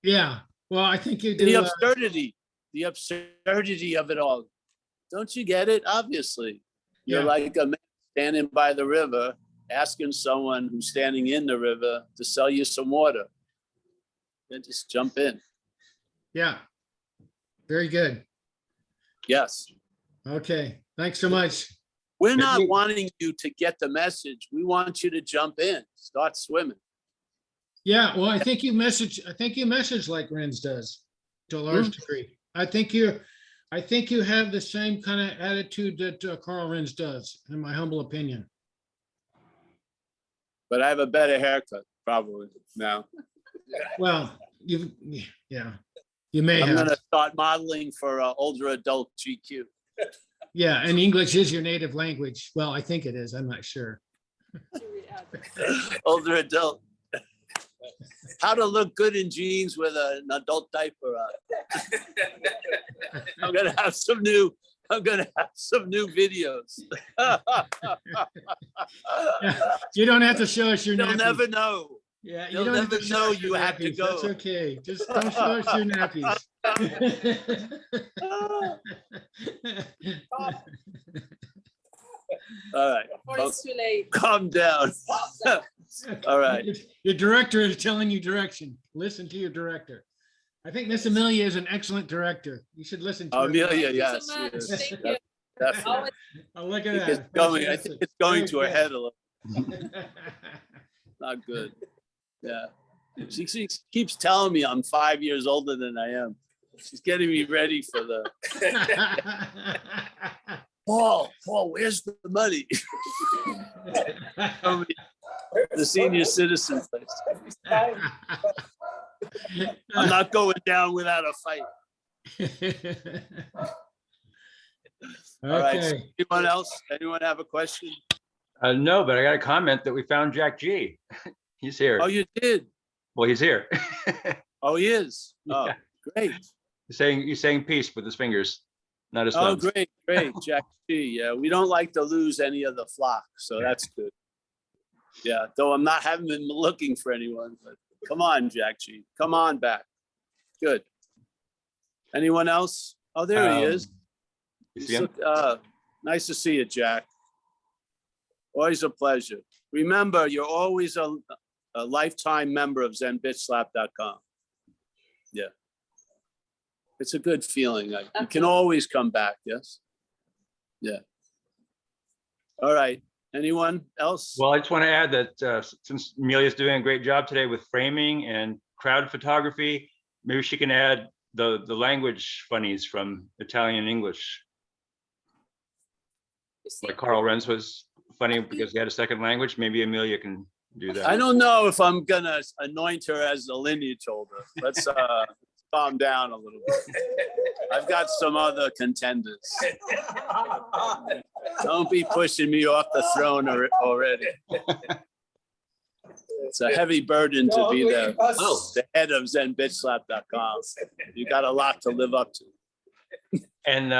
Yeah. Well, I think you The do. absurdity of it all. Don't you get it? Obviously, you're Yeah. like a man standing by the river, asking someone who's standing in the river to sell you some water. Then just jump in. Yeah. Very good. Yes. Okay. Thanks so much. We're not wanting you to get the message. We want you to jump in, start swimming. Yeah. Well, I think you message like Renz does. to a large degree. I think you have the same kind of attitude that Carl Renz does, in my humble opinion. But I have a better haircut, probably, now. Well, you may I'm have. gonna start modeling for older adult GQ. Yeah, and English is your native language. Well, I think it is. I'm not sure. Older adult. How to look good in jeans with an adult diaper on. I'm gonna have some new videos. You don't have to show us your You'll nappies. never know. Yeah, you You'll don't have never to show know us your you had to nappies. That's go. okay. Just don't show us your nappies. All right, Before it's too late. calm down. All right. Your director is telling you direction. Listen to your director. I think Miss Amelia is an excellent director. You should listen to her. Amelia, Thank you yes. so much. yes, Thank you. definitely. Always Oh, look at I think that. it's going, I think Fantastic. it's going Very to her good. head a little, not good. Yeah. She keeps telling me I'm 5 years older than I am. She's getting me ready for the, Paul, where's the money? The senior citizen place. I'm not going down without a fight. All right. So Okay. anyone else? Anyone have a question? No, but I got a comment that we found Jack G. He's here. Oh, you did? Well, he's here. Oh, he is? Oh, Yeah. great. He's saying peace with his fingers, not his Oh, thumbs. great, Jack G. Yeah, we don't like to lose any of the flock, so that's good. Yeah, though I'm not having been looking for anyone, but come on, Jack G. Come on back. Good. Anyone else? Oh, there he is. You see him? Nice to see you, Jack. Always a pleasure. Remember, you're always a lifetime member of ZenBitchSlap.com. Yeah. It's a good feeling. You can always come back, yes? Yeah. All right. Anyone else? Well, I just want to add that since Amelia's doing a great job today with framing and crowd photography, maybe she can add the language funnies from Italian and English. Like Carl Renz was funny because he had a second language. Maybe Amelia can do that. I don't know if I'm gonna anoint her as a lineage holder. Let's calm down a little bit. I've got some other contenders. Don't be pushing me off the throne already. It's a heavy burden to be the head of ZenBitchSlap.com. You got a lot to live up to. And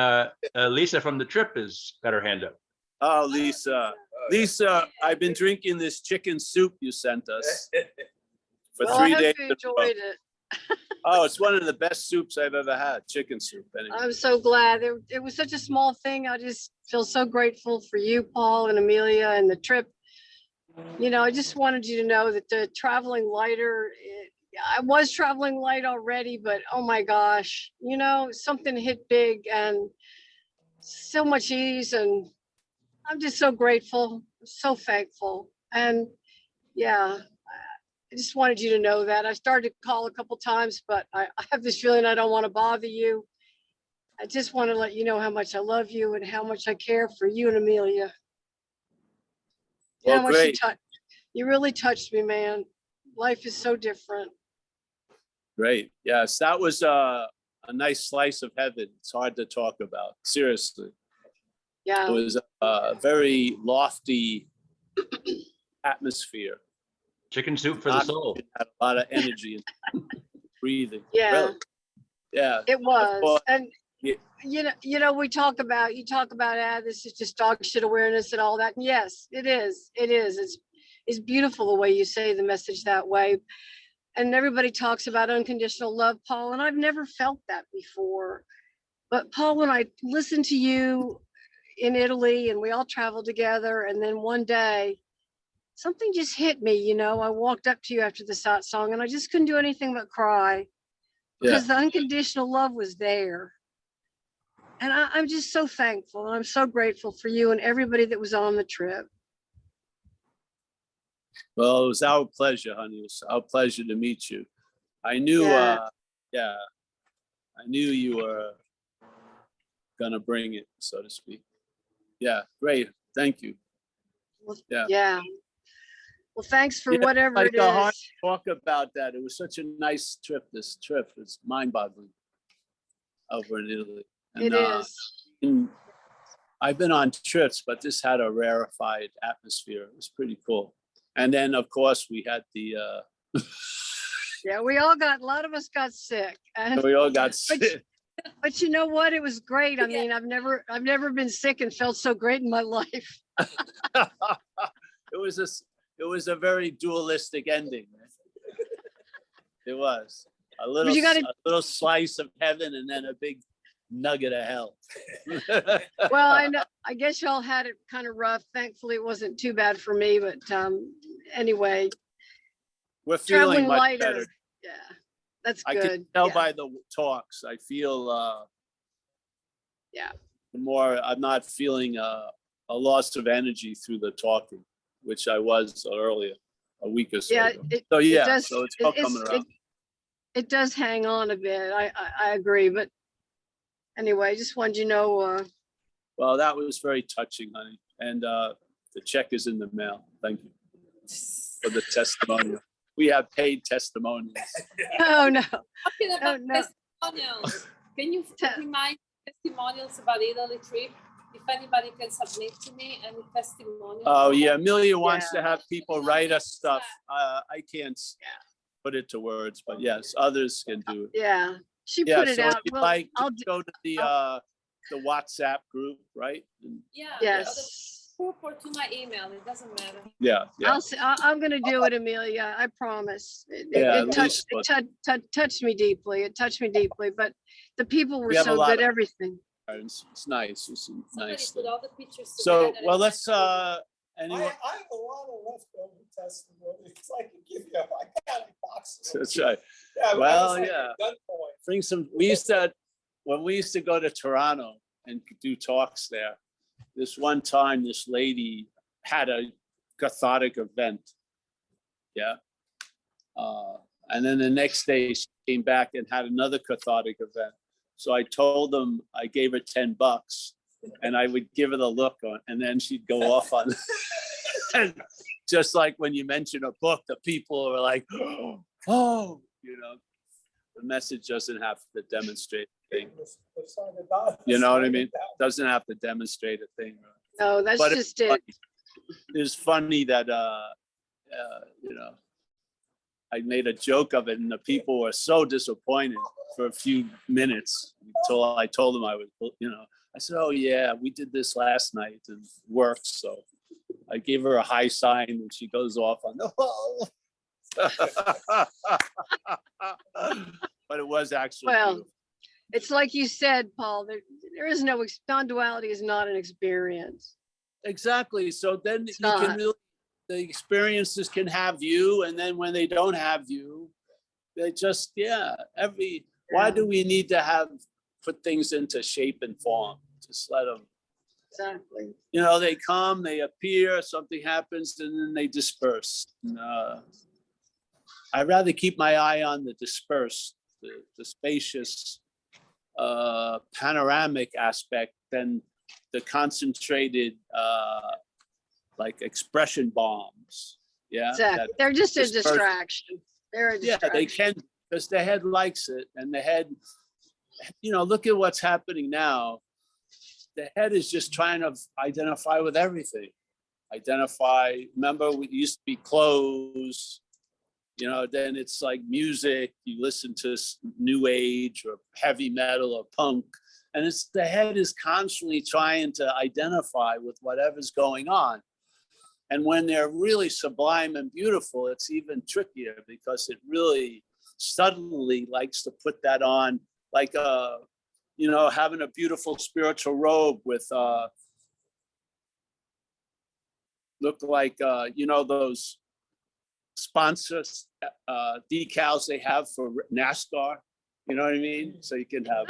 Lisa from the trip has got her hand up. Oh, Lisa. Lisa, I've been drinking this chicken soup you sent us for 3 days. You enjoyed it. Oh, it's one of the best soups I've ever had, chicken soup. Anyway. I'm so glad. It was such a small thing. I just feel so grateful for you, Paul and Amelia, and the trip. You know, I just wanted you to know that the traveling lighter, I was traveling light already, but oh my gosh, you know, something hit big and so much ease. And I'm just so grateful, so thankful. And yeah, I just wanted you to know that. I started to call a couple times, but I have this feeling I don't want to bother you. I just want to let you know how much I love you and how much I care for you and Amelia. Well, how much great. you really touched me, man. Life is so different. Great. Yes, that was a nice slice of heaven. It's hard to talk about. Seriously. Yeah. It was a very lofty atmosphere. Chicken soup for the soul. It had a lot of energy and breathing. Yeah. Really. Yeah. It was. thought- And Yeah. you know, you talk about this is just dog shit awareness and all that. And yes, it is. It is. It's beautiful the way you say the message that way. And everybody talks about unconditional love, Paul, and I've never felt that before. But Paul, when I listened to you in Italy and we all traveled together, and then one day something just hit me, you know, I walked up to you after the Satsang and I just couldn't do anything but cry because the unconditional love was there. And I'm just so thankful. And I'm so grateful for you and everybody that was on the trip. Well, it was our pleasure, honey. It was our pleasure to meet you. I knew, Yeah. I knew you were gonna bring it, so to speak. Yeah, great. Thank you. Yeah. Yeah. Well, thanks for Yeah, whatever like it a hard is. talk about that. It was such a nice trip. This trip, it's mind-boggling over in Italy. It is. I've been on trips, but this had a rarefied atmosphere. It was pretty cool. And then, of course, we had the Yeah, we all got, a lot of us got sick. And we all got But- sick. but you know what? It was great. I mean, I've never been sick and felt so great in my life. It was a very dualistic ending. It was a little you gotta- a little slice of heaven and then a big nugget of hell. Well, I know, I guess y'all had it kind of rough. Thankfully, it wasn't too bad for me, but anyway, We're feeling traveling much lighter. better. Yeah, that's I good. can tell Yeah. by the talks. I feel Yeah. the more I'm not feeling a loss of energy through the talking, which I was earlier, a week or so Yeah, ago. it So yeah, does- so it's all coming around. it does hang on a bit. I agree, but anyway, just wanted you to know, Well, that was very touching, honey. And the check is in the mail. Thank you for the testimonial. We have paid testimonials. oh no, Talking about no. testimonials, can you Te- remind testimonials about Italy trip? If anybody can submit to me any testimonials. Oh, yeah. Amelia wants to Yeah. have people write us stuff. I can't put it to words, but yes, others can do it. yeah, she Yeah, put it so out. if you'd Well, like, I'll just go to the WhatsApp group, right? And Yeah. yes. Or to my email, it doesn't matter. yeah, yeah. I'm gonna do it, Amelia. I promise. Yeah, at least, Touched me deeply. It touched me deeply, but the people were We have a so lot good. of- Everything. It's nice. It's a Somebody nice put thing. all the pictures So, together well, and- let's, I anyone, have a lot of leftover testimony. It's like you give you, I got a box. of them. that's right. Yeah, Well, it's like yeah. a gunpoint. Bring some, when we used to go to Toronto and do talks there, this one time, this lady had a cathartic event. Yeah. And then the next day she came back and had another cathartic event. So I told them, I gave her $10 and I would give her the look on, and then she'd go off on. And just like when you mention a book, the people are like, oh, the message doesn't have to demonstrate a thing. You know what I mean? Doesn't have to demonstrate a thing. No, that's But just it. It's funny that, I made a joke of it and the people were so disappointed for a few minutes until I told them I was, I said, oh yeah, we did this last night and worked. So I gave her a high sign and she goes off on, oh. But it was actually Well, beautiful. It's like you said, Paul. There is no non-duality is not an experience. Exactly. So then It's you can not. really, the experiences can have you, and then when they don't have you, they just, why do we need to put things into shape and form? Just let them, Exactly. they come, they appear, something happens, and then they disperse. And, I'd rather keep my eye on the dispersed, the spacious, panoramic aspect than the concentrated, like expression bombs. Yeah. Exactly. They're just a disperse- distraction. They're a Yeah, distraction. they can, because the head likes it, and the head, look at what's happening now. The head is just trying to identify with everything. Remember, we used to be clothes, then it's like music, you listen to new age or heavy metal or punk, and the head is constantly trying to identify with whatever's going on. And when they're really sublime and beautiful, it's even trickier because it really suddenly likes to put that on, like, having a beautiful spiritual robe with, look like, those sponsors, decals they have for NASCAR, you know what I mean? So you can have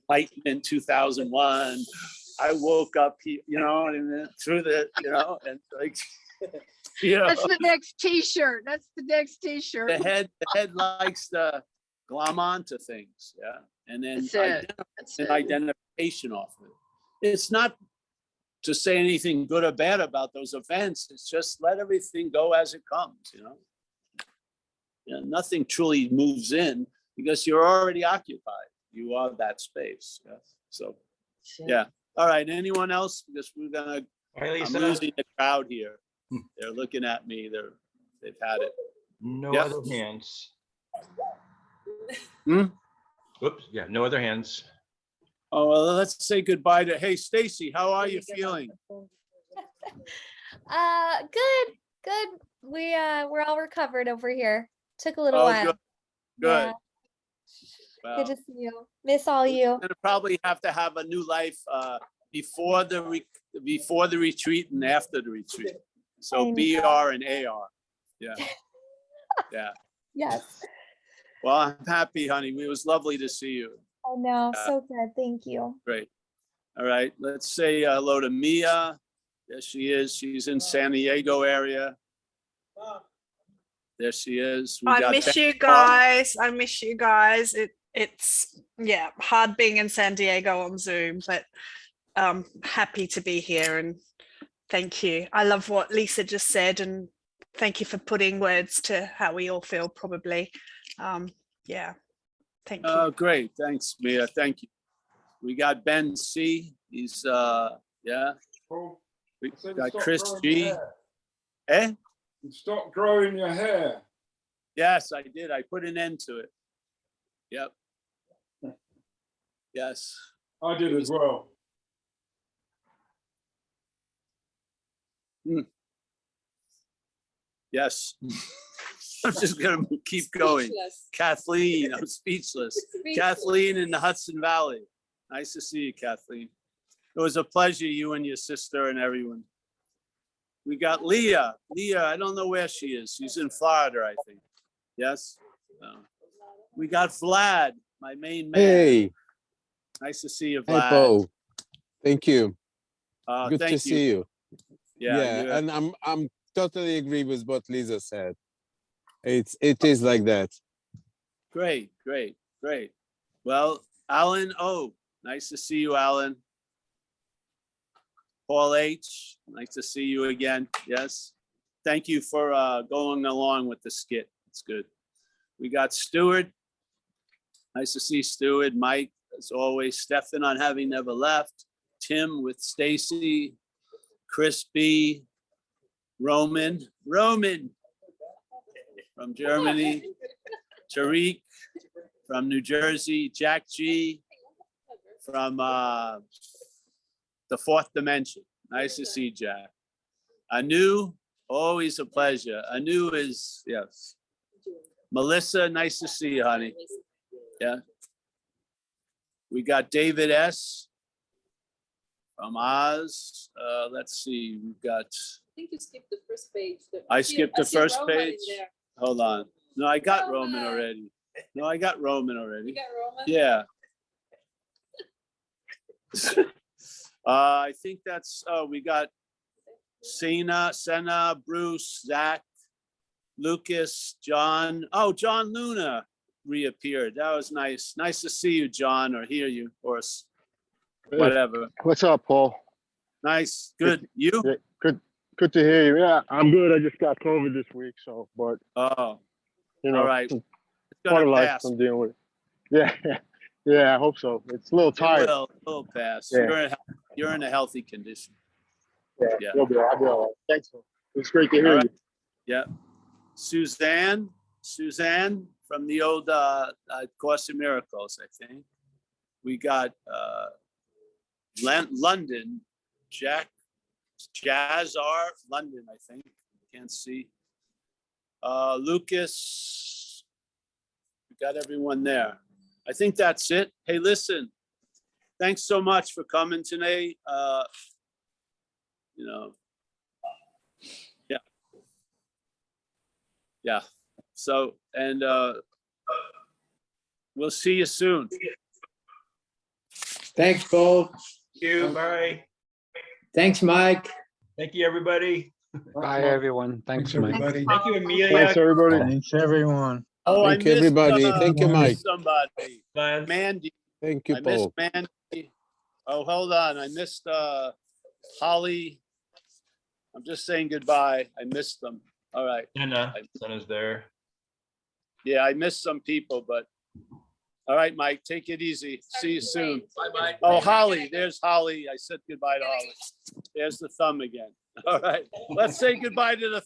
Enlightenment 2001. I woke up, through the, and like, That's the next T-shirt. That's the next T-shirt. the head likes to glom onto things, yeah, and then That's it. That's an it. identification off of it. It's not to say anything good or bad about those events. It's just let everything go as it comes, you know? Yeah, nothing truly moves in because you're already occupied. You are that space, yeah, so, yeah. All right, anyone else? Because we're gonna, Hi, I'm Lisa. losing the crowd here. They're looking at me, they've had it. No Yep. other hands. Hmm? Oops, yeah, no other hands. Oh, well, let's say goodbye to, hey, Stacy, how are you feeling? Good. We're all recovered over here. Took a little Oh, while. good, Yeah, good. Well, good to see you. Miss all you. we're gonna probably have to have a new life before the retreat and after the retreat. So I BR and AR. Yeah. Yeah. Yes. Well, I'm happy, honey. It was lovely to see you. I know. Yeah. So good. Thank you. Great. All right. Let's say hello to Mia. There she is. She's in San Diego area. There she is. We I got miss Ben you Paul. guys. I miss you guys. It's yeah, hard being in San Diego on Zoom, but happy to be here and thank you. I love what Lisa just said and thank you for putting words to how we all feel probably. Yeah, thank you. Oh, great. Thanks, Mia. Thank you. We got Ben C. He's yeah. We got Chris G. Eh? Stop growing your hair. Yes, I did. I put an end to it. Yep. Yes. I did as well. Yes. I'm just gonna keep going. Speechless. Kathleen, I'm speechless. Kathleen in the Hudson Valley. Nice to see you, Kathleen. It was a pleasure, you and your sister and everyone. We got Leah. Leah, I don't know where she is. She's in Florida, I think. Yes? We got Vlad, my main man. Hey, Nice to see you, hey, Vlad. Paul. Thank you. Good Thank to see you. Yeah, you're- and I'm totally agree with what Lisa said. It is like that. great, great, great. Well, Alan O, nice to see you, Alan. Paul H, nice to see you again. Yes. Thank you for going along with the skit. It's good. We got Stuart. Nice to see Stuart. Mike, as always. Stefan on Having Never Left. Tim with Stacy. Chris B. Roman from Germany. Tariq from New Jersey. Jack G from the fourth dimension. Nice to see Jack. Anu, always a pleasure. Anu is, yes. Melissa, nice to see you, honey. Yeah. We got David S. from Oz. Let's see, we've got, I think you skipped the first page. I skipped the see first Roman in page. there. Hold on. No, I got Roman Roman. already. No, I got Roman You already. got Roman? Yeah. I think that's, we got Senna, Bruce, Zach, Lucas, John. Oh, John Luna reappeared. That was nice. Nice to see you, John, or hear you, or whatever. What's up, Paul? Nice. Good. You? Yeah, good to hear you. Yeah, I'm good. I just got COVID this week, so but Oh, you know, all right. it's It's part of gonna life pass. I'm dealing with. Yeah, yeah, I hope so. It's a little It tired. will. It'll pass. Yeah. You're in a healthy condition. Yeah. You'll be all right. I'll be all right. Thanks. It's great to hear All right. you. Yeah. Suzanne from the old Course in Miracles, I think. We got London, Jazz R, London, I think. Can't see. Lucas. We got everyone there. I think that's it. Hey, listen. Thanks so much for coming today. You know, yeah. Yeah. So, and we'll see you soon. Thanks, Paul. Thank you, bye. Thanks, Mike. Thank you, everybody. Bye, everyone. Thanks, Mike. everybody. Thank you, Amelia. Thanks, everybody. Thanks, everyone. Oh, I Thank you, missed, everybody. Thank you, I Mike. missed somebody. Lance. Mandy, Thank you, I missed Paul. Mandy. Oh, hold on, I missed Holly. I'm just saying goodbye. I missed them. All right. Senna's there. Yeah, I missed some people, but all right, Mike, take it easy. See you soon. Bye, Mike. Oh, Holly, there's Holly. I said goodbye to Holly. There's the thumb again. All right, let's say goodbye to the